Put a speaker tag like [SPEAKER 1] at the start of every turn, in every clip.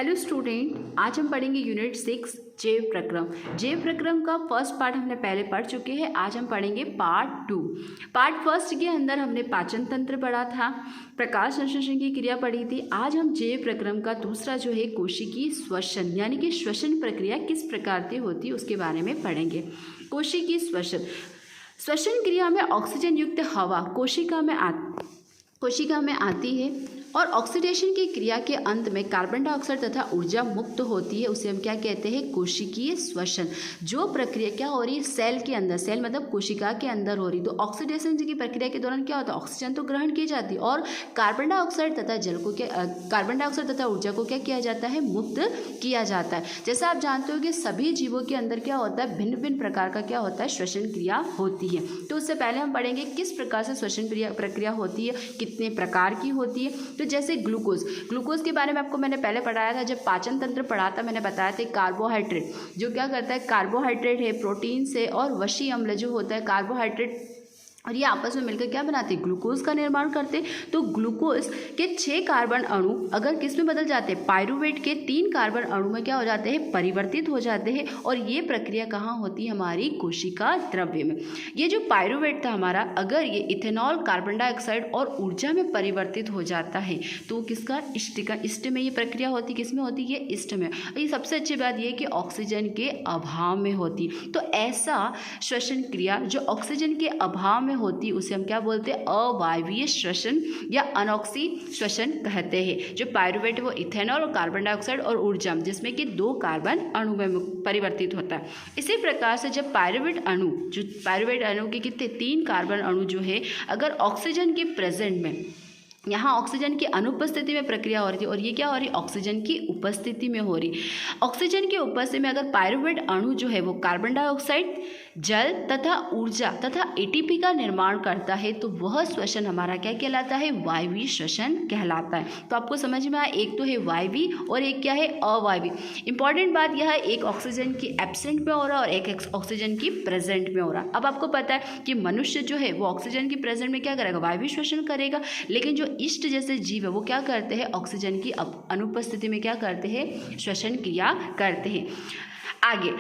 [SPEAKER 1] Hello student, आज हम पढ़ेंगे यूनिट 6 जैव प्रक्रम। जैव प्रक्रम का फर्स्ट पार्ट हमने पहले पढ़ चुके हैं। आज हम पढ़ेंगे पार्ट 2। पार्ट फर्स्ट के अंदर हमने पाचन तंत्र पढ़ा था, प्रकाश संश्लेषण की क्रिया पढ़ी थी। आज हम जैव प्रक्रम का दूसरा जो है कोशिकीय श्वसन यानी कि श्वसन प्रक्रिया किस प्रकार से होती है उसके बारे में पढ़ेंगे। कोशिकीय श्वसन क्रिया में ऑक्सीजन युक्त हवा कोशिका में आती है और ऑक्सीडेशन की क्रिया के अंत में कार्बन डाइऑक्साइड तथा ऊर्जा मुक्त होती है। उसे हम क्या कहते हैं? कोशिकीय श्वसन। जो प्रक्रिया क्या हो रही है सेल के अंदर, सेल मतलब कोशिका के अंदर हो रही, तो ऑक्सीडेशन की प्रक्रिया के दौरान क्या होता है? ऑक्सीजन तो ग्रहण की जाती है और कार्बन डाइऑक्साइड तथा ऊर्जा को क्या किया जाता है? मुक्त किया जाता है। जैसा आप जानते हो कि सभी जीवों के अंदर क्या होता है? भिन्न भिन्न प्रकार का क्या होता है? श्वसन क्रिया होती है। तो उससे पहले हम पढ़ेंगे किस प्रकार से श्वसन प्रक्रिया होती है, कितने प्रकार की होती है। तो जैसे ग्लूकोज के बारे में आपको मैंने पहले पढ़ाया था, जब पाचन तंत्र पढ़ा था मैंने बताया था कार्बोहाइड्रेट जो क्या करता है, कार्बोहाइड्रेट है प्रोटीन से, और वशी अम्ल जो होता है कार्बोहाइड्रेट, और ये आपस में मिलकर क्या बनाते हैं? ग्लूकोज का निर्माण करते हैं। तो ग्लूकोज के 6 कार्बन अणु अगर किस में बदल जाते हैं? पायरुवेट के 3 कार्बन अणु में क्या हो जाते हैं? परिवर्तित हो जाते हैं। और ये प्रक्रिया कहाँ होती है? हमारी कोशिका द्रव्य में। ये जो पायरुवेट था हमारा, अगर ये इथेनॉल, कार्बन डाइऑक्साइड और ऊर्जा में परिवर्तित हो जाता है तो किसका? इष्ट में ये प्रक्रिया होती, किस में होती है? इष्ट में। ये सबसे अच्छी बात ये है कि ऑक्सीजन के अभाव में होती। तो ऐसा श्वसन क्रिया जो ऑक्सीजन के अभाव होती उसे हम क्या बोलते हैं? अवायवीय श्वसन या अनॉक्सी श्वसन कहते हैं। जो पायरुवेट है वो इथेनॉल और कार्बन डाइऑक्साइड और ऊर्जा जिसमें कि 2 कार्बन अणु में परिवर्तित होता है। इसी प्रकार से जब पायरुवेट अणु के कितने? 3 कार्बन अणु जो है अगर ऑक्सीजन के प्रेजेंट में, यहाँ ऑक्सीजन की अनुपस्थिति में प्रक्रिया हो रही है और ये क्या हो रही है? ऑक्सीजन की उपस्थिति में हो रही। ऑक्सीजन की उपस्थिति में अगर पायरुवेट अणु जो है वो कार्बन डाइऑक्साइड, जल तथा ऊर्जा तथा एटीपी का निर्माण करता है तो वह श्वसन हमारा क्या कहलाता है? वायवीय श्वसन कहलाता है। तो आपको समझ में आया, एक तो है वायवीय और एक क्या है? अवायवीय। इंपॉर्टेंट बात यह है, एक ऑक्सीजन की एब्सेंट में हो रहा है और एक ऑक्सीजन की प्रेजेंट में हो रहा है। अब आपको पता है कि मनुष्य जो है वो ऑक्सीजन की प्रेजेंट में क्या करेगा? वायवीय श्वसन करेगा। लेकिन जो इष्ट जैसे जीव है वो क्या करते हैं? ऑक्सीजन की अनुपस्थिति में क्या करते हैं? श्वसन क्रिया करते हैं। आगे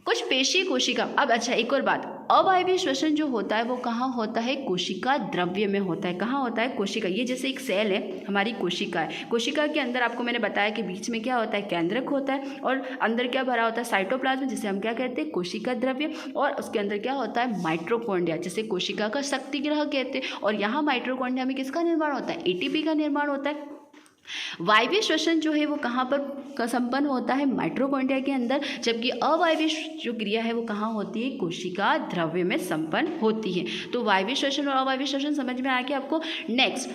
[SPEAKER 1] कुछ पेशी कोशिका। अब अच्छा एक और बात, अवायवीय श्वसन जो होता है वो कहाँ होता है? कोशिका द्रव्य में होता है। कहाँ होता है? कोशिका। ये जैसे एक सेल है, हमारी कोशिका है। कोशिका के अंदर आपको मैंने बताया कि बीच में क्या होता है? केंद्रक होता है और अंदर क्या भरा होता है? साइटोप्लाज्म, जिसे हम क्या कहते हैं? कोशिका द्रव्य। और उसके अंदर क्या होता है? माइटोकॉन्ड्रिया, जिसे कोशिका का शक्ति ग्रह कहते हैं। और यहाँ माइटोकॉन्ड्रिया में किसका निर्माण होता है? एटीपी का निर्माण होता है। वायवीय श्वसन जो है वो कहाँ पर संपन्न होता है? माइटोकॉन्ड्रिया के अंदर। जबकि अवायवीय जो क्रिया है वो कहाँ होती है? कोशिका द्रव्य में संपन्न होती है। तो वायवीय श्वसन और अवायवीय श्वसन समझ में आ गया आपको। नेक्स्ट,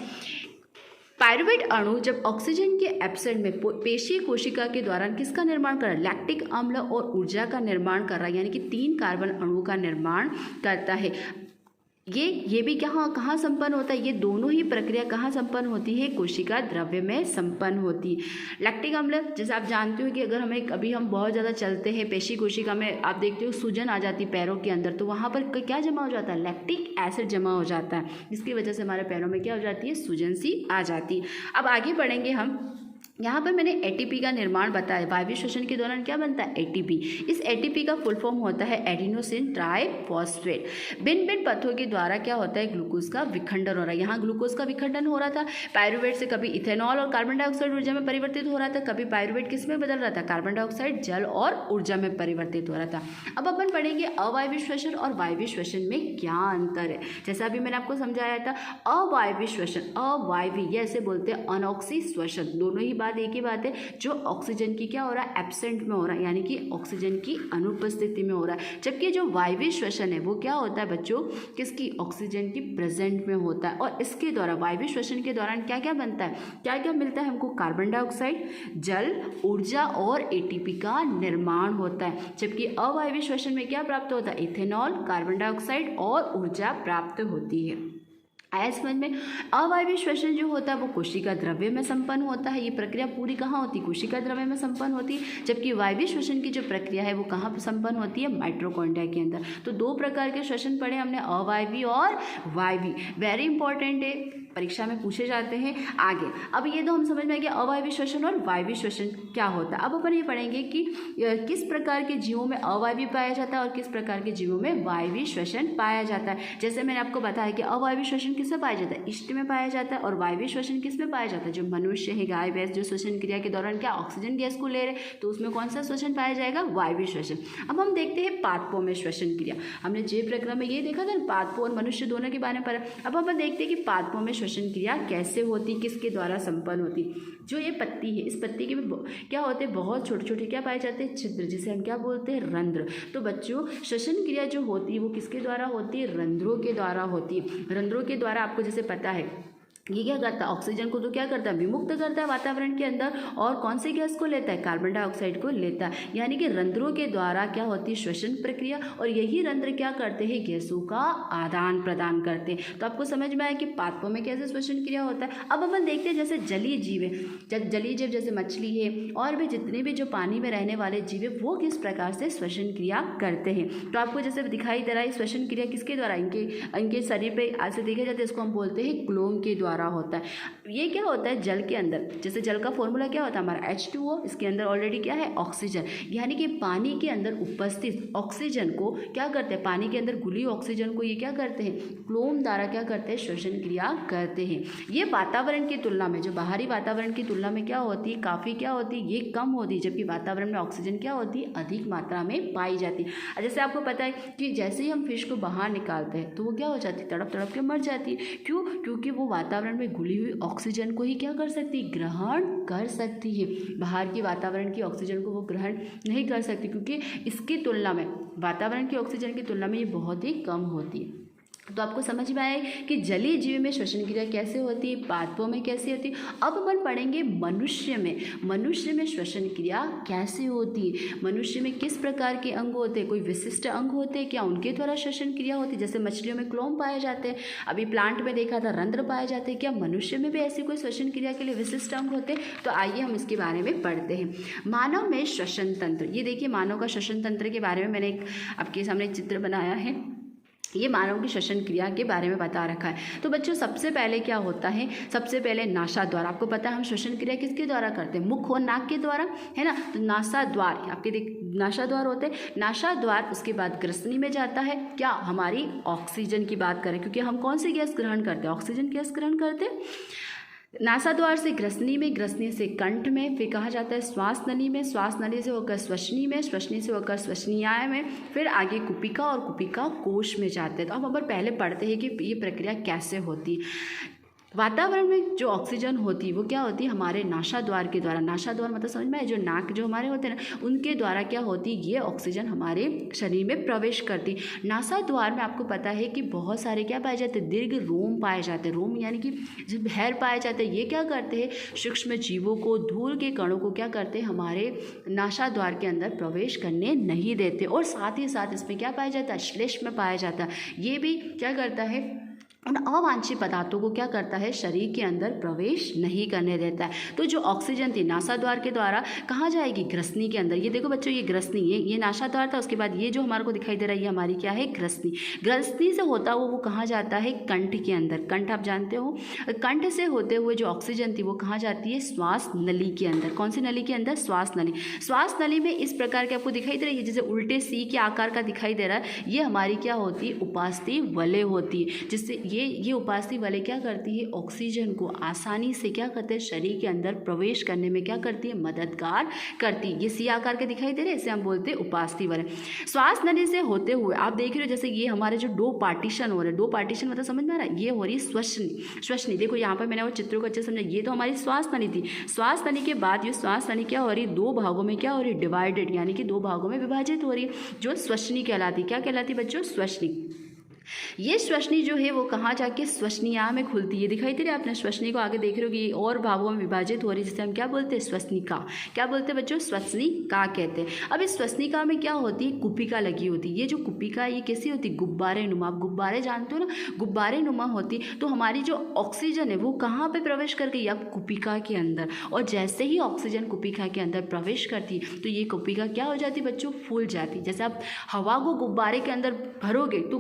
[SPEAKER 1] पायरुवेट अणु जब ऑक्सीजन के एब्सेंट में पेशीय कोशिका के दौरान किसका निर्माण कर रहा है? लैक्टिक अम्ल और ऊर्जा का निर्माण कर रहा है, यानी कि 3 कार्बन अणु का निर्माण करता है। ये भी कहाँ संपन्न होता है? ये दोनों ही प्रक्रिया कहाँ संपन्न होती है? कोशिका द्रव्य में संपन्न होती है। लैक्टिक अम्ल जैसे आप जानते हो कि अगर हम बहुत ज़्यादा चलते हैं, पेशी कोशिका में आप देखते हो सूजन आ जाती है पैरों के अंदर, तो वहाँ पर क्या जमा हो जाता है? लैक्टिक एसिड जमा हो जाता है, जिसकी वजह से हमारे पैरों में क्या हो जाती है? सूजन सी आ जाती है। अब आगे बढ़ेंगे हम। यहाँ पर मैंने एटीपी का निर्माण बताया। वायवीय श्वसन के दौरान क्या बनता है? एटीपी। इस एटीपी का फुल फॉर्म होता है एडिनोसिन ट्राइफॉस्फेट। भिन्न भिन्न पथों के द्वारा क्या होता है? ग्लूकोज का विखंडन हो रहा है। यहाँ ग्लूकोज का विखंडन हो रहा था पायरुवेट से, कभी इथेनॉल और कार्बन डाइऑक्साइड ऊर्जा में परिवर्तित हो रहा था, कभी पायरुवेट किस में बदल रहा था? कार्बन डाइऑक्साइड, जल और ऊर्जा में परिवर्तित हो रहा था। अब अपन पढ़ेंगे अवायवीय श्वसन और वायवीय श्वसन में क्या अंतर है। जैसा अभी मैंने आपको समझाया था, अवायवीय श्वसन, अवायवीय ऐसे बोलते हैं अनॉक्सी श्वसन। दोनों ही एक ही बात है, जो ऑक्सीजन की क्या हो रहा है? एब्सेंट में हो रहा है, यानी कि ऑक्सीजन की अनुपस्थिति में हो रहा है। जबकि जो वायवीय श्वसन है वो क्या होता है बच्चों? किसकी? ऑक्सीजन की प्रेजेंट में होता है। और इसके द्वारा वायवीय श्वसन के दौरान क्या क्या बनता है? क्या क्या मिलता है हमको? कार्बन डाइऑक्साइड, जल, ऊर्जा और एटीपी का निर्माण होता है। जबकि अवायवीय श्वसन में क्या प्राप्त होता है? इथेनॉल, कार्बन डाइऑक्साइड और ऊर्जा प्राप्त होती है। आया समझ में? अवायवीय श्वसन जो होता है वो कोशिका द्रव्य में संपन्न होता है। ये प्रक्रिया पूरी कहाँ होती है? कोशिका द्रव्य में संपन्न होती है। जबकि वायवीय श्वसन की जो प्रक्रिया है वो कहाँ संपन्न होती है? माइटोकॉन्ड्रिया के अंदर। तो 2 प्रकार के श्वसन पढ़े हमने, अवायवीय और वायवीय। वेरी इंपॉर्टेंट है। परीक्षा में पूछे जाते हैं। आगे अब ये तो हम समझ में आ गया अवायवीय श्वसन और वायवीय श्वसन क्या होता है। अब अपन ये पढ़ेंगे कि किस प्रकार के जीवों में अवायवीय पाया जाता है और किस प्रकार के जीवों में वायवीय श्वसन पाया जाता है। जैसे मैंने आपको बताया कि अवायवीय श्वसन किसमें पाया जाता है, इष्ट में पाया जाता है, और वायवीय श्वसन किसमें पाया जाता है, जो मनुष्य है, गाय भैंस, जो श्वसन क्रिया के दौरान क्या ऑक्सीजन गैस को ले रहे, तो उसमें कौन सा श्वसन पाया जाएगा, वायवीय श्वसन। अब हम देखते हैं पादपों में श्वसन क्रिया। हमने जे प्रक्रम में ये देखा था, पादपों और मनुष्य दोनों के बारे में पढ़ा। अब अपन देखते हैं कि पादपों में श्वसन क्रिया कैसे होती, किसके द्वारा संपन्न होती। जो ये पत्ती है, इस पत्ती के में क्या होते हैं, बहुत छोटे छोटे क्या पाए जाते हैं, छिद्र, जिसे हम क्या बोलते हैं, रंध्र। तो बच्चों श्वसन क्रिया जो होती है वो किसके द्वारा होती है, रंध्रों के द्वारा होती है। रंध्रों के द्वारा आपको जैसे पता है ये क्या करता है, ऑक्सीजन को तो क्या करता है, विमुक्त करता है वातावरण के अंदर, और कौन से गैस को लेता है, कार्बन डाइऑक्साइड को लेता है। यानी कि रंध्रों के द्वारा क्या होती है, श्वसन प्रक्रिया, और यही रंध्र क्या करते हैं, गैसों का आदान प्रदान करते हैं। तो आपको समझ में आया कि पादपों में कैसे श्वसन क्रिया होता है। अब अपन देखते हैं जैसे जलीय जीव है, जलीय जीव जैसे मछली है और भी जितने भी जो पानी में रहने वाले जीव है वो किस प्रकार से श्वसन क्रिया करते हैं। तो आपको जैसे दिखाई दे रहा है श्वसन क्रिया किसके द्वारा, इनके शरीर पे ऐसे देखे जाते हैं, इसको हम बोलते हैं क्लोम के द्वारा होता है। ये क्या होता है, जल के अंदर, जैसे जल का फॉर्मूला क्या होता है हमारा H2O, इसके अंदर ऑलरेडी क्या है, ऑक्सीजन। यानी कि पानी के अंदर उपस्थित ऑक्सीजन को क्या करते हैं, पानी के अंदर घुली ऑक्सीजन को ये क्या करते हैं, क्लोम द्वारा क्या करते हैं, श्वसन क्रिया करते हैं। ये वातावरण की तुलना में, जो बाहरी वातावरण की तुलना में क्या होती है, काफ़ी क्या होती है, ये कम होती है, जबकि वातावरण में ऑक्सीजन क्या होती है, अधिक मात्रा में पाई जाती है। जैसे आपको पता है कि जैसे ही हम फिश को बाहर निकालते हैं तो वो क्या हो जाती है, तड़प तड़प के मर जाती है। क्यों, क्योंकि वो वातावरण में घुली हुई ऑक्सीजन को ही क्या कर सकती है, ग्रहण कर सकती है। बाहर की वातावरण की ऑक्सीजन को वो ग्रहण नहीं कर सकती, क्योंकि इसकी तुलना में, वातावरण की ऑक्सीजन की तुलना में ये बहुत ही कम होती है। तो आपको समझ में आए कि जलीय जीव में श्वसन क्रिया कैसे होती है, पादपों में कैसे होती है। अब अपन पढ़ेंगे मनुष्य में, मनुष्य में श्वसन क्रिया कैसे होती है। मनुष्य में किस प्रकार के अंग होते हैं, कोई विशिष्ट अंग होते हैं क्या, उनके द्वारा श्वसन क्रिया होती है। जैसे मछलियों में क्लोम पाए जाते हैं, अभी प्लांट में देखा था रंध्र पाए जाते हैं, क्या मनुष्य में भी ऐसी कोई श्वसन क्रिया के लिए विशिष्ट अंग होते हैं। तो आइए हम इसके बारे में पढ़ते हैं। मानव में श्वसन तंत्र, ये देखिए मानव का श्वसन तंत्र के बारे में मैंने एक आपके सामने चित्र बनाया है। ये मानव की श्वसन क्रिया के बारे में बता रखा है। तो बच्चों सबसे पहले क्या होता है, सबसे पहले नासाद्वार, आपको पता है हम श्वसन क्रिया किसके द्वारा करते हैं, मुख और नाक के द्वारा, है ना। तो नासाद्वार आपके नासाद्वार होते हैं। नासाद्वार उसके बाद ग्रसनी में जाता है, क्या हमारी ऑक्सीजन की बात करें, क्योंकि हम कौन सी गैस ग्रहण करते हैं, ऑक्सीजन गैस ग्रहण करते हैं। नासाद्वार से ग्रसनी में, ग्रसनी से कंठ में, फिर कहा जाता है श्वास नली में, श्वास नली से होकर श्वसनी में, श्वसनी से होकर श्वसनीय में, फिर आगे कुपिका और कुपिका कोश में जाते हैं। तो अब हम पहले पढ़ते हैं कि ये प्रक्रिया कैसे होती है। वातावरण में जो ऑक्सीजन होती है वो क्या होती है, हमारे नासाद्वार के द्वारा, नासाद्वार मतलब समझ में है, जो नाक जो हमारे होते हैं ना, उनके द्वारा क्या होती है, ये ऑक्सीजन हमारे शरीर में प्रवेश करती। नासाद्वार में आपको पता है कि बहुत सारे क्या पाए जाते हैं, दीर्घ रोम पाए जाते हैं। रोम यानी कि जब हेयर पाए जाते हैं, ये क्या करते हैं, सूक्ष्म जीवों को, धूल के कणों को क्या करते हैं, हमारे नासाद्वार के अंदर प्रवेश करने नहीं देते। और साथ ही साथ इसमें क्या पाया जाता है, श्लेष्म पाया जाता है। ये भी क्या करता है, उन अवांछित पदार्थों को क्या करता है, शरीर के अंदर प्रवेश नहीं करने देता है। तो जो ऑक्सीजन थी नासाद्वार के द्वारा कहाँ जाएगी, ग्रसनी के अंदर। ये देखो बच्चों, ये ग्रसनी, ये नासाद्वार था, उसके बाद ये जो हमारे को दिखाई दे रहा है ये हमारी क्या है, ग्रसनी। ग्रसनी से होता हुआ वो कहाँ जाता है, कंठ के अंदर। कंठ आप जानते हो, कंठ से होते हुए जो ऑक्सीजन थी वो कहाँ जाती है, श्वास नली के अंदर। कौन सी नली के अंदर, श्वास नली। श्वास नली में इस प्रकार के आपको दिखाई दे रही है, जैसे उल्टे सी के आकार का दिखाई दे रहा है, ये हमारी क्या होती है, उपास्थि वलय होती है, जिससे ये उपास्थि वलय क्या करती है, ऑक्सीजन को आसानी से क्या करते हैं, शरीर के अंदर प्रवेश करने में क्या करती है, मददगार करती है। ये सी आकार के दिखाई दे रहे हैं, इसे हम बोलते हैं उपास्थि वलय। श्वास नली से होते हुए आप देख रहे हो, जैसे ये हमारे जो दो पार्टीशन हो रहे हैं, दो पार्टीशन मतलब समझ में आ रहा है, ये हो रही श्वसनी। श्वसनी देखो यहाँ पर मैंने वो चित्रों को अच्छे समझा, ये तो हमारी श्वास नली थी। श्वास नली के बाद ये श्वास नली क्या हो रही है, दो भागों में क्या हो रही है, डिवाइडेड, यानी कि दो भागों में विभाजित हो रही है, जो श्वसनी कहलाती। क्या कहलाती बच्चों, श्वसनी। ये श्वसनी जो है वो कहाँ जाके श्वसनिया में खुलती है, दिखाई दे रही है आपने, श्वसनी को आगे देख रहे हो कि और भागों में विभाजित हो रही है, जिसे हम क्या बोलते हैं, श्वसनिका। क्या बोलते हैं बच्चों, श्वसनिका कहते हैं। अब इस श्वसनिका में क्या होती है, कुपिका लगी होती है। ये जो कुपिका ये कैसी होती है, गुब्बारे नुमा। आप गुब्बारे जानते हो ना, गुब्बारे नुमा होती। तो हमारी जो ऑक्सीजन है वो कहाँ पर प्रवेश कर गई, अब कुपिका के अंदर। और जैसे ही ऑक्सीजन कुपिका के अंदर प्रवेश करती है तो ये कुपिका क्या हो जाती है बच्चों, फूल जाती है। जैसे आप हवा को गुब्बारे के अंदर भरोगे तो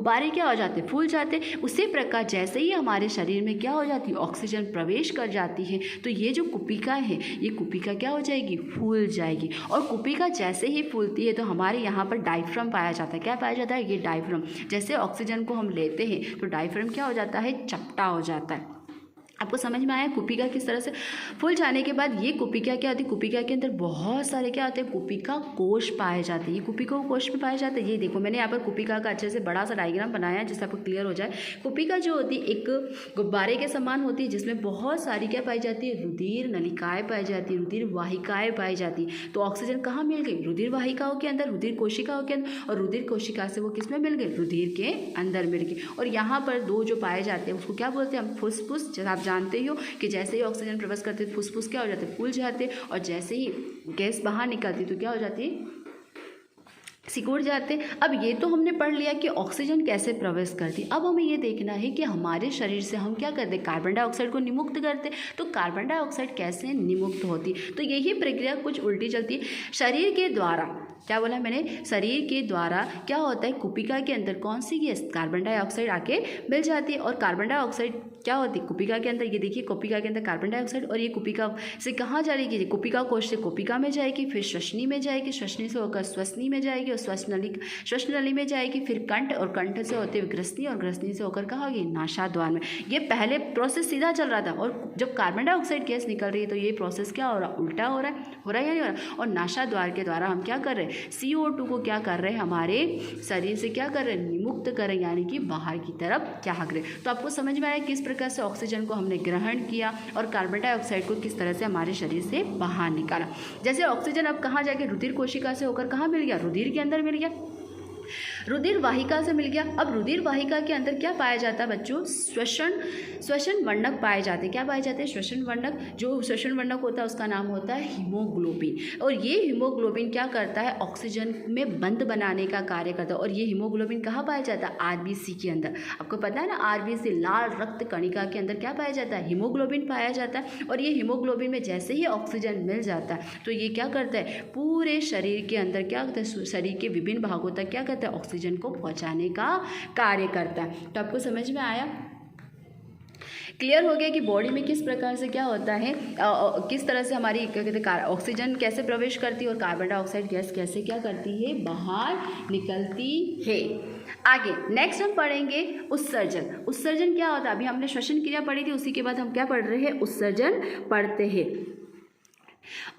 [SPEAKER 1] गुब्बारे क्या हो जाते, फूल जाते। उसी प्रकार जैसे ही हमारे शरीर में क्या हो जाती है, ऑक्सीजन प्रवेश कर जाती है, तो ये जो कुपिका है, ये कुपिका क्या हो जाएगी, फूल जाएगी। और कुपिका जैसे ही फूलती है तो हमारे यहाँ पर डायफ्राम पाया जाता है। क्या पाया जाता है, ये डायफ्राम। जैसे ऑक्सीजन को हम लेते हैं तो डायफ्राम क्या हो जाता है, चपटा हो जाता है। आपको समझ में आया कुपिका किस तरह से फूल जाने के बाद ये कुपिका क्या होती है, कुपिका के अंदर बहुत सारे क्या होते हैं, कुपिका कोश पाए जाते हैं। ये कुपिका कोश में पाए जाते हैं। ये देखो मैंने यहाँ पर कुपिका का अच्छे से बड़ा सा डायग्राम बनाया है जिससे आपको क्लियर हो जाए। कुपिका जो होती है एक गुब्बारे के समान होती है जिसमें बहुत सारी क्या पाई जाती है, रुधिर नलिकाएँ पाई जाती है, रुधिर वाहिकाएँ पाई जाती है। तो ऑक्सीजन कहाँ मिल गई, रुधिर वाहिकाओं के अंदर, रुधिर कोशिकाओं के अंदर, और रुधिर कोशिका से वो किस में मिल गई, रुधिर के अंदर मिल गई। और यहाँ पर दो जो पाए जाते हैं उसको क्या बोलते हैं हम, फुसफुस। जैसे आप जानते ही हो कि जैसे ही ऑक्सीजन प्रवेश करते हैं फुसफुस क्या हो जाते हैं, फूल जाते, और जैसे ही गैस बाहर निकलती तो क्या हो जाती है, सिकुड़ जाते। अब ये तो हमने पढ़ लिया कि ऑक्सीजन कैसे प्रवेश करती। अब हमें ये देखना है कि हमारे शरीर से हम क्या करते, कार्बन डाइऑक्साइड को निमुक्त करते। तो कार्बन डाइऑक्साइड कैसे निमुक्त होती, तो यही प्रक्रिया कुछ उल्टी चलती है। शरीर के द्वारा, क्या बोला मैंने, शरीर के द्वारा क्या होता है, कुपिका के अंदर कौन सी गैस, कार्बन डाइऑक्साइड आके मिल जाती है। और कार्बन डाइऑक्साइड क्या होती है, कुपिका के अंदर, ये देखिए कुपिका के अंदर कार्बन डाइऑक्साइड, और ये कुपिका से कहाँ जाएगी, कुपिका कोश से कुपिका में जाएगी, फिर श्वसनी में जाएगी, श्वसनी से होकर श्वसनी में जाएगी, और श्वसन नली में जाएगी, फिर कंठ, और कंठ से होते हुए ग्रसनी, और ग्रसनी से होकर कहाँ होगी, नासाद्वार में। ये पहले प्रोसेस सीधा चल रहा था, और जब कार्बन डाइऑक्साइड गैस निकल रही है तो ये प्रोसेस क्या हो रहा है, उल्टा हो रहा है या नहीं हो रहा। और नासाद्वार के द्वारा हम क्या कर रहे हैं, CO2 को क्या कर रहे हैं, हमारे शरीर से क्या कर रहे हैं, निमुक्त कर रहे हैं, यानी कि बाहर की तरफ क्या भाग रहे हैं। तो आपको समझ में आया किस प्रकार से ऑक्सीजन को हमने ग्रहण किया और कार्बन डाइऑक्साइड को किस तरह से हमारे शरीर से बाहर निकाला। जैसे ऑक्सीजन अब कहाँ जाके, रुधिर कोशिका से होकर कहाँ मिल गया, रुधिर के अंदर मिल गया, रुधिर वाहिका से मिल गया। अब रुधिर वाहिका के अंदर क्या पाया जाता है बच्चों, श्वसन वर्णक पाए जाते हैं। क्या पाए जाते हैं, श्वसन वर्णक। जो श्वसन वर्णक होता है उसका नाम होता है हीमोग्लोबिन, और ये हीमोग्लोबिन क्या करता है, ऑक्सीजन में बंध बनाने का कार्य करता है। और ये हीमोग्लोबिन कहाँ पाया जाता है, RBC के अंदर। आपको पता है ना, RBC लाल रक्त कणिका के अंदर क्या पाया जाता है, हीमोग्लोबिन पाया जाता है। और ये हीमोग्लोबिन में जैसे ही ऑक्सीजन मिल जाता है तो ये क्या करता है, पूरे शरीर के अंदर क्या करता है, शरीर के विभिन्न भागों तक क्या करता है, ऑक्सीजन को पहुंचाने का कार्य करता है। तो आपको समझ में आया, क्लियर हो गया कि बॉडी में किस प्रकार से क्या होता है, किस तरह से हमारी क्या कहते हैं, ऑक्सीजन कैसे प्रवेश करती है और कार्बन डाइऑक्साइड गैस कैसे क्या करती है, बाहर निकलती है। आगे नेक्स्ट हम पढ़ेंगे उत्सर्जन। उत्सर्जन क्या होता है, अभी हमने श्वसन क्रिया पढ़ी थी, उसी के बाद हम क्या पढ़ रहे हैं, उत्सर्जन पढ़ते हैं।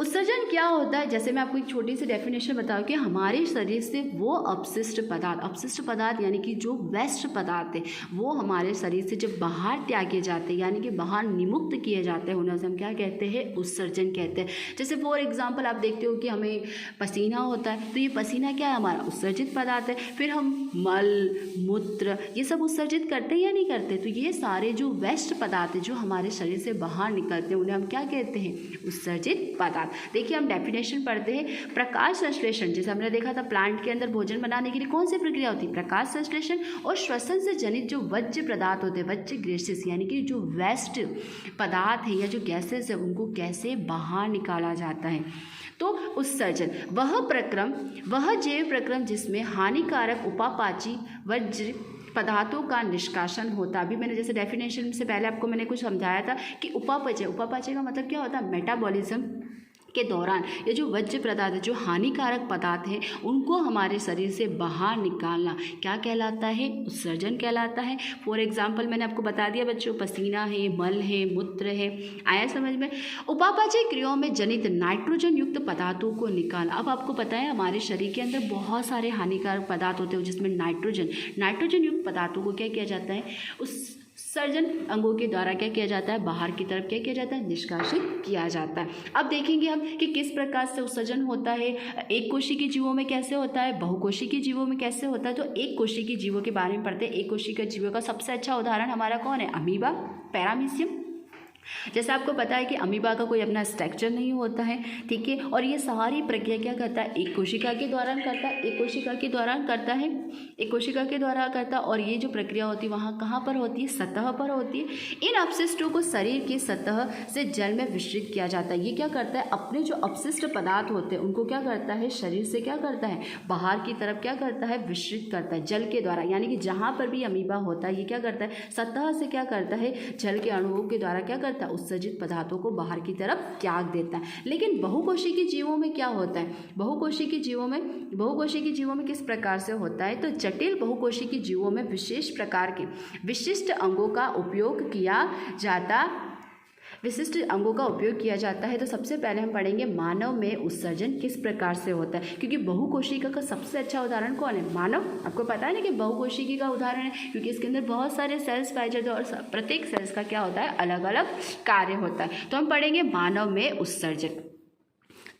[SPEAKER 1] उत्सर्जन क्या होता है, जैसे मैं आपको एक छोटी सी डेफिनेशन बताऊँ कि हमारे शरीर से वो अपशिष्ट पदार्थ यानी कि जो वेस्ट पदार्थ है वो हमारे शरीर से जब बाहर त्यागे जाते हैं, यानी कि बाहर निमुक्त किए जाते हैं, उन्हें हम क्या कहते हैं, उत्सर्जन कहते हैं। जैसे फॉर एग्जांपल आप देखते हो कि हमें पसीना होता है, तो ये पसीना क्या है, हमारा उत्सर्जित पदार्थ है। फिर हम मल मूत्र ये सब उत्सर्जित करते हैं या नहीं करते, तो ये सारे जो वेस्ट पदार्थ है जो हमारे शरीर से बाहर निकलते हैं उन्हें हम क्या कहते हैं, उत्सर्जित पदार्थ। देखिए हम डेफिनेशन पढ़ते हैं, प्रकाश संश्लेषण, जैसे हमने देखा था प्लांट के अंदर भोजन बनाने के लिए कौन सी प्रक्रिया होती है, प्रकाश संश्लेषण। और श्वसन से जनित जो वर्ज्य पदार्थ होते हैं, वर्ज्य गैसेस यानी कि जो वेस्ट पदार्थ है या जो गैसेस है उनको कैसे बाहर निकाला जाता है। तो उत्सर्जन वह जैव प्रक्रम जिसमें हानिकारक उपापाची वर्ज्य पदार्थों का निष्कासन होता। अभी मैंने जैसे डेफिनेशन से पहले आपको मैंने कुछ समझाया था कि उपापचय का मतलब क्या होता है, मेटाबॉलिज्म के दौरान ये जो वर्ज्य पदार्थ है, जो हानिकारक पदार्थ हैं उनको हमारे शरीर से बाहर निकालना क्या कहलाता है, उत्सर्जन कहलाता है। फॉर एग्जांपल मैंने आपको बता दिया बच्चों, पसीना है, मल है, मूत्र है, आया समझ में। उपापचय क्रियाओं में जनित नाइट्रोजन युक्त पदार्थों को निकालना। अब आपको पता है हमारे शरीर के अंदर बहुत सारे हानिकारक पदार्थ होते हैं जिसमें नाइट्रोजन युक्त पदार्थों को क्या किया जाता है, उस उत्सर्जन अंगों के द्वारा क्या किया जाता है, बाहर की तरफ क्या किया जाता है, निष्कासित किया जाता है। अब देखेंगे हम कि किस प्रकार से उत्सर्जन होता है, एक कोशिकीय जीवों में कैसे होता है, बहुकोशिकीय जीवों में कैसे होता है। तो एक कोशिकीय जीवों के बारे में पढ़ते हैं। एक कोशिकीय जीवों का सबसे अच्छा उदाहरण हमारा कौन है, अमीबा, पैरामीशियम, जैसे आपको पता है कि अमीबा का कोई अपना स्ट्रक्चर नहीं होता है, ठीक है, और ये सारी प्रक्रिया क्या करता है, एक कोशिका के दौरान करता है, एक कोशिका के दौरान करता है, एक कोशिका के द्वारा करता है। और ये जो प्रक्रिया होती है वहाँ कहाँ पर होती है, सतह पर होती है। इन अपशिष्टों को शरीर की सतह से जल में विसर्जित किया जाता है। ये क्या करता है, अपने जो अपशिष्ट पदार्थ होते हैं उनको क्या करता है, शरीर से क्या करता है, बाहर की तरफ क्या करता है, विसर्जित करता है जल के द्वारा। यानी कि जहाँ पर भी अमीबा होता है ये क्या करता है, सतह से क्या करता है, जल के अणुओं के द्वारा क्या करता है, उत्सर्जित पदार्थों को बाहर की तरफ त्याग देता है। लेकिन बहुकोशिकीय जीवों में क्या होता है, बहुकोशिकीय जीवों में किस प्रकार से होता है, तो जटिल बहुकोशिकीय जीवों में विशेष प्रकार के विशिष्ट अंगों का उपयोग किया जाता है। तो सबसे पहले हम पढ़ेंगे मानव में उत्सर्जन किस प्रकार से होता है, क्योंकि बहुकोशिका का सबसे अच्छा उदाहरण कौन है, मानव। आपको पता है ना कि बहुकोशिकी का उदाहरण है, क्योंकि इसके अंदर बहुत सारे सेल्स पाए जाते हैं और प्रत्येक सेल्स का क्या होता है, अलग अलग कार्य होता है। तो हम पढ़ेंगे मानव में उत्सर्जन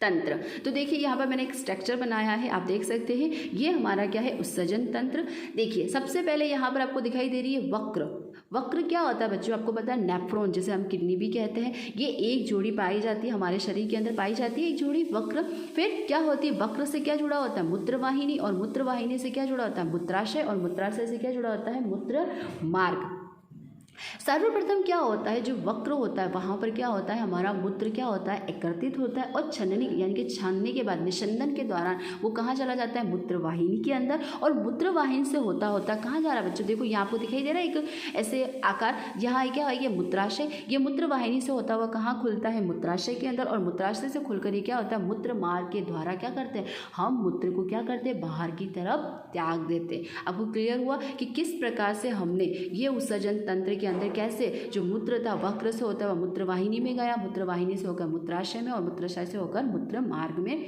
[SPEAKER 1] तंत्र। तो देखिए यहाँ पर मैंने एक स्ट्रक्चर बनाया है, आप देख सकते हैं, ये हमारा क्या है, उत्सर्जन तंत्र। देखिए सबसे पहले यहाँ पर आपको दिखाई दे रही है वक्र क्या होता है बच्चों, आपको पता है, नेफ्रॉन, जिसे हम किडनी भी कहते हैं, ये एक जोड़ी पाई जाती है हमारे शरीर के अंदर, पाई जाती है एक जोड़ी वक्र। फिर क्या होती है, वक्र से क्या जुड़ा होता है, मूत्रवाहिनी, और मूत्रवाहिनी से क्या जुड़ा होता है, मूत्राशय, और मूत्राशय से क्या जुड़ा होता है, मूत्र मार्ग। सर्वप्रथम क्या होता है, जो वक्र होता है वहाँ पर क्या होता है, हमारा मूत्र क्या होता है, एकत्रित होता है, और छननी यानी कि छानने के बाद निस्संदन के दौरान वो कहाँ चला जाता है, मूत्रवाहिनी के अंदर। और मूत्रवाहिनी से होता होता कहाँ जा रहा है बच्चों, देखो यहाँ आपको दिखाई दे रहा है एक ऐसे आकार, यहाँ क्या है, ये मूत्राशय, ये मूत्रवाहिनी से होता हुआ कहाँ खुलता है, मूत्राशय के अंदर, और मूत्राशय से खुलकर ये क्या होता है, मूत्र मार्ग के द्वारा क्या करते हैं, हम मूत्र को क्या करते हैं, बाहर की तरफ त्याग देते हैं। आपको क्लियर हुआ कि किस प्रकार से हमने ये उत्सर्जन तंत्र के अंदर कैसे जो मूत्र था वक्र से होता है वह मूत्रवाहिनी में गया, मूत्रवाहिनी से होकर मूत्राशय में, और मूत्राशय से होकर मूत्र मार्ग में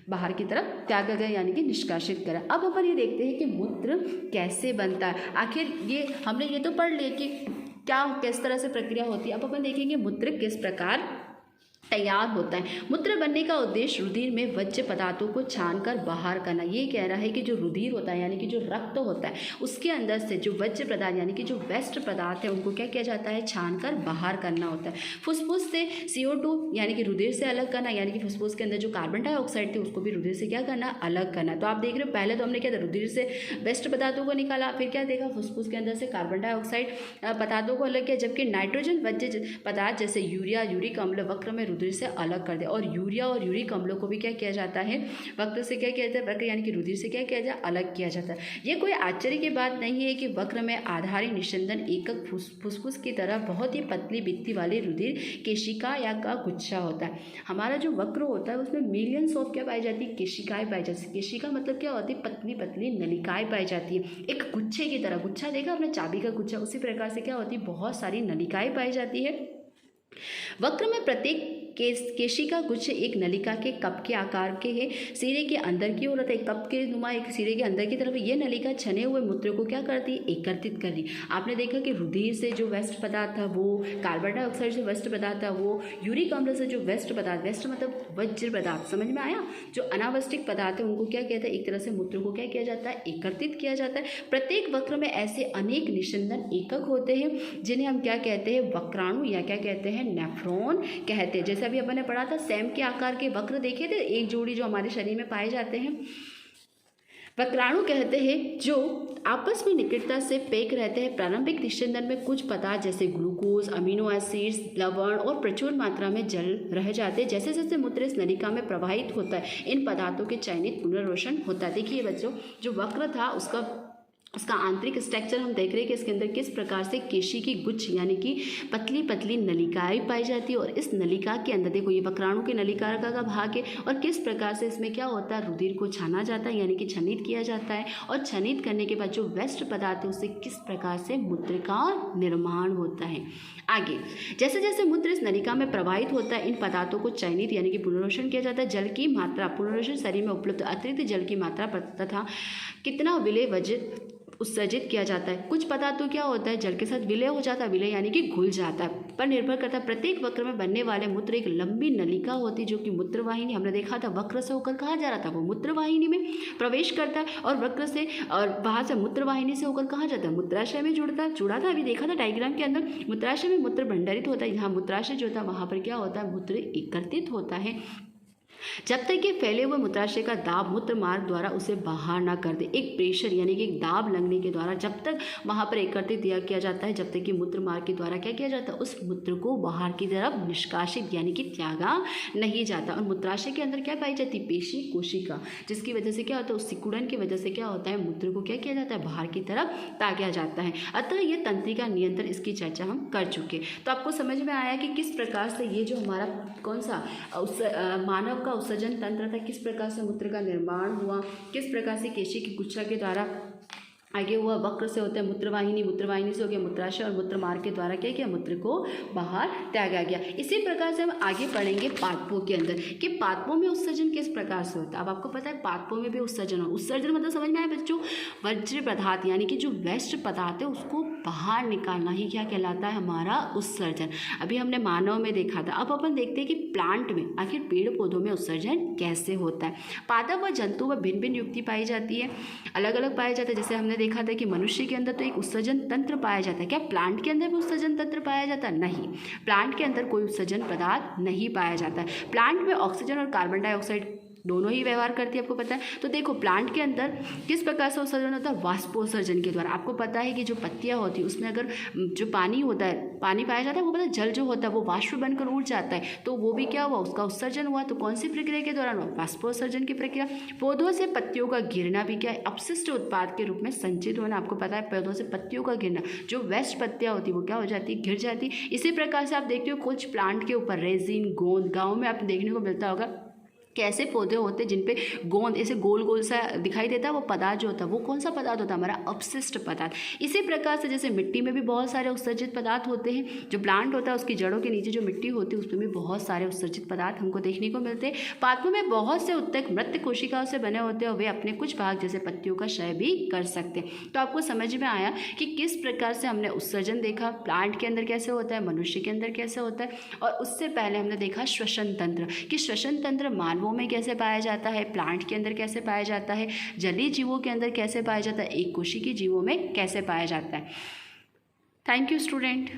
[SPEAKER 1] बाहर की तरफ त्यागा गया, यानी कि निष्कासित करा। अब अपन ये देखते हैं कि मूत्र कैसे बनता है। आखिर ये हमने ये तो पढ़ लिया कि क्या किस तरह से प्रक्रिया होती है। अब अपन देखेंगे मूत्र किस प्रकार तैयार होता है। मूत्र बनने का उद्देश्य रुधिर में वज्र पदार्थों को छानकर बाहर करना। ये कह रहा है कि जो रुधिर होता है यानी कि जो रक्त होता है उसके अंदर से जो वज्र पदार्थ यानी कि जो वेस्ट पदार्थ है उनको क्या किया जाता है, छानकर बाहर करना होता है। फुसफुस से CO2 यानी कि रुधिर से अलग करना, यानी कि फुसफुस के अंदर जो कार्बन डाइऑक्साइड थी उसको भी रुधिर से क्या करना, अलग करना। तो आप देख रहे हो पहले तो हमने क्या था, रुधिर से वेस्ट पदार्थों को निकाला, फिर क्या देखा, फुसफुस के अंदर से कार्बन डाइऑक्साइड पदार्थों को अलग किया, जबकि नाइट्रोजन वज्र पदार्थ जैसे यूरिया, यूरिक अम्ल वक्र में रुधिर से अलग कर दे। और यूरिया और यूरिक अम्लों को भी क्या किया जाता है, वक्र से क्या किया जाता है, वक्र यानी कि रुधिर से क्या किया जाए, अलग किया जाता है। ये कोई आश्चर्य की बात नहीं है कि वक्र में आधारी निस्संदन एकक फुसफुस की तरह बहुत ही पतली भित्ति वाली रुधिर केशिका या का गुच्छा होता है। हमारा जो वक्र होता है उसमें मिलियंस ऑफ क्या पाई जाती है, केशिकाएं पाई जाती है। केशिका मतलब क्या होती है, पतली पतली नलिकाएं पाई जाती है, एक गुच्छे की तरह। गुच्छा देखा आपने, चाबी का गुच्छा, उसी प्रकार से क्या होती है, बहुत सारी नलिकाएं पाई जाती है। वक्र में प्रत्येक केशिका गुच्छ एक नलिका के कप के आकार के है, सिरे के अंदर की ओर होता है, कप के नुमा एक सिरे के अंदर की तरफ। ये नलिका छने हुए मूत्र को क्या करती है, एकत्रित कर रही। आपने देखा कि रुधिर से जो वेस्ट पदार्थ था वो, कार्बन डाइऑक्साइड से वेस्ट पदार्थ था वो, यूरिक अम्ल से जो वेस्ट पदार्थ, वेस्ट मतलब वज्र पदार्थ, समझ में आया, जो अनावश्यक पदार्थ है उनको क्या कहता है, एक तरह से मूत्र को क्या किया जाता है, एकत्रित किया जाता है। प्रत्येक वक्र में ऐसे अनेक निस्संदन एकक होते हैं जिन्हें हम क्या कहते हैं, वक्राणु या क्या कहते हैं, नेफ्रॉन कहते हैं। जैसे अभी अपन ने पढ़ा था, सैम के आकार के वक्र देखे थे, एक जोड़ी जो हमारे शरीर में पाए जाते हैं, वक्राणु कहते हैं, जो आपस में निकटता से पैक रहते हैं। प्रारंभिक निस्संदन में कुछ पदार्थ जैसे ग्लूकोज, अमीनो एसिड्स, लवण और प्रचुर मात्रा में जल रह जाते हैं। जैसे जैसे मूत्र इस नलिका में प्रवाहित होता है इन पदार्थों के चयनित पुनर्वसन होता है। देखिए बच्चों, जो वक्र था उसका आंतरिक स्ट्रक्चर हम देख रहे हैं कि इसके अंदर किस प्रकार से केशी की गुच्छ यानी कि पतली पतली नलिकाएं पाई जाती है। और इस नलिका के अंदर देखो, ये वक्राणु की नलिका का भाग है, और किस प्रकार से इसमें क्या होता है, रुधिर को छाना जाता है यानी कि छनित किया जाता है। और छनित करने के बाद जो वेस्ट पदार्थ है उससे किस प्रकार से मूत्र का निर्माण होता है। आगे जैसे जैसे मूत्र इस नलिका में प्रवाहित होता है, इन पदार्थों को चयनित यानी कि पुनर्वसन किया जाता है। जल की मात्रा, पुनर्वसन शरीर में उपलब्ध अतिरिक्त जल की मात्रा तथा कितना विलेय वज्र उत्सर्जित किया जाता है। कुछ पदार्थों क्या होता है जल के साथ विलय हो जाता है, विलय यानी कि घुल जाता है, पर निर्भर करता है। प्रत्येक वक्र में बनने वाले मूत्र एक लंबी नलिका होती है जो कि मूत्रवाहिनी, हमने देखा था वक्र से होकर कहाँ जा रहा था, वो मूत्रवाहिनी में प्रवेश करता है और वक्र से और वहाँ से मूत्रवाहिनी से होकर कहाँ जाता है, मूत्राशय में जुड़ा था। अभी देखा था डायग्राम के अंदर, मूत्राशय में मूत्र भंडारित होता है। यहाँ मूत्राशय जो था वहाँ पर क्या होता है, मूत्र एकत्रित होता है। जब तक ये फैले हुए मूत्राशय का दाब मूत्र मार्ग द्वारा उसे बाहर ना कर दे, एक प्रेशर यानी कि एक दाब लगने के द्वारा जब तक वहाँ पर एकत्रित किया जाता है, जब तक कि मूत्र मार्ग के द्वारा क्या किया जाता है, उस मूत्र को बाहर की तरफ निष्कासित यानी कि त्यागा नहीं जाता। और मूत्राशय के अंदर क्या पाई जाती है, पेशी कोशिका, जिसकी वजह से क्या होता है, उस सिकुड़न की वजह से क्या होता है, मूत्र को क्या किया जाता है, बाहर की तरफ तागा जाता है। अतः ये तंत्रिका नियंत्रण, इसकी चर्चा हम कर चुके। तो आपको समझ में आया कि किस प्रकार से ये जो हमारा कौन सा मानव का उत्सर्जन तंत्र था, किस प्रकार से मूत्र का निर्माण हुआ, किस प्रकार से केशी की गुच्छा के द्वारा आगे हुआ, वक्र से होता है मूत्रवाहिनी, मूत्रवाहिनी से हो गया मूत्राशय और मूत्र मार्ग के द्वारा क्या किया, मूत्र को बाहर त्यागा गया। इसी प्रकार से हम आगे पढ़ेंगे पादपों के अंदर कि पादपों में उत्सर्जन किस प्रकार से होता है। अब आपको पता है पादपों में भी उत्सर्जन हो, उत्सर्जन मतलब समझ में आया बच्चों, वज्र पदार्थ यानी कि जो वेस्ट पदार्थ है उसको बाहर निकालना ही क्या कहलाता है, हमारा उत्सर्जन। अभी हमने मानव में देखा था, अब अपन देखते हैं कि प्लांट में आखिर पेड़ पौधों में उत्सर्जन कैसे होता है। पादप व जंतु में भिन्न भिन्न युक्ति पाई जाती है, अलग अलग पाए जाते हैं। जैसे हमने देखा था कि मनुष्य के अंदर तो एक उत्सर्जन तंत्र पाया जाता है, क्या प्लांट के अंदर भी उत्सर्जन तंत्र पाया जाता है, नहीं, प्लांट के अंदर कोई उत्सर्जन पदार्थ नहीं पाया जाता है। प्लांट में ऑक्सीजन और कार्बन डाइऑक्साइड दोनों ही व्यवहार करती है, आपको पता है। तो देखो प्लांट के अंदर किस प्रकार से उत्सर्जन होता है, वाष्पोत्सर्जन के द्वारा। आपको पता है कि जो पत्तियां होती है उसमें अगर जो पानी होता है, पानी पाया जाता है, वो पता है जल जो होता है वो वाष्प बनकर उड़ जाता है, तो वो भी क्या हुआ, उसका उत्सर्जन हुआ। तो कौन सी प्रक्रिया के दौरान हुआ, वाष्पोत्सर्जन की प्रक्रिया। पौधों से पत्तियों का गिरना भी क्या है, अपशिष्ट उत्पाद के रूप में संचित होना। आपको पता है पौधों से पत्तियों का गिरना, जो वेस्ट पत्तियां होती है वो क्या हो जाती है, गिर जाती। इसी प्रकार से आप देखते हो कुछ प्लांट के ऊपर रेजिन, गोंद, गाँव में आप देखने को मिलता होगा कैसे पौधे होते हैं जिन पे गोंद ऐसे गोल गोल सा दिखाई देता है, वो पदार्थ जो होता है वो कौन सा पदार्थ होता है, हमारा अपशिष्ट पदार्थ। इसी प्रकार से जैसे मिट्टी में भी बहुत सारे उत्सर्जित पदार्थ होते हैं, जो प्लांट होता है उसकी जड़ों के नीचे जो मिट्टी होती है उसमें भी बहुत सारे उत्सर्जित पदार्थ हमको देखने को मिलते हैं। पादपों में बहुत से उत्तक मृत कोशिकाओं से बने होते हैं और वे अपने कुछ भाग जैसे पत्तियों का क्षय भी कर सकते हैं। तो आपको समझ में आया कि किस प्रकार से हमने उत्सर्जन देखा, प्लांट के अंदर कैसे होता है, मनुष्य के अंदर कैसे होता है, और उससे पहले हमने देखा श्वसन तंत्र, कि श्वसन तंत्र मानवों में कैसे पाया जाता है, प्लांट के अंदर कैसे पाया जाता है, जलीय जीवों के अंदर कैसे पाया जाता है, एक कोशिकीय जीवों में कैसे पाया जाता है। Thank you student.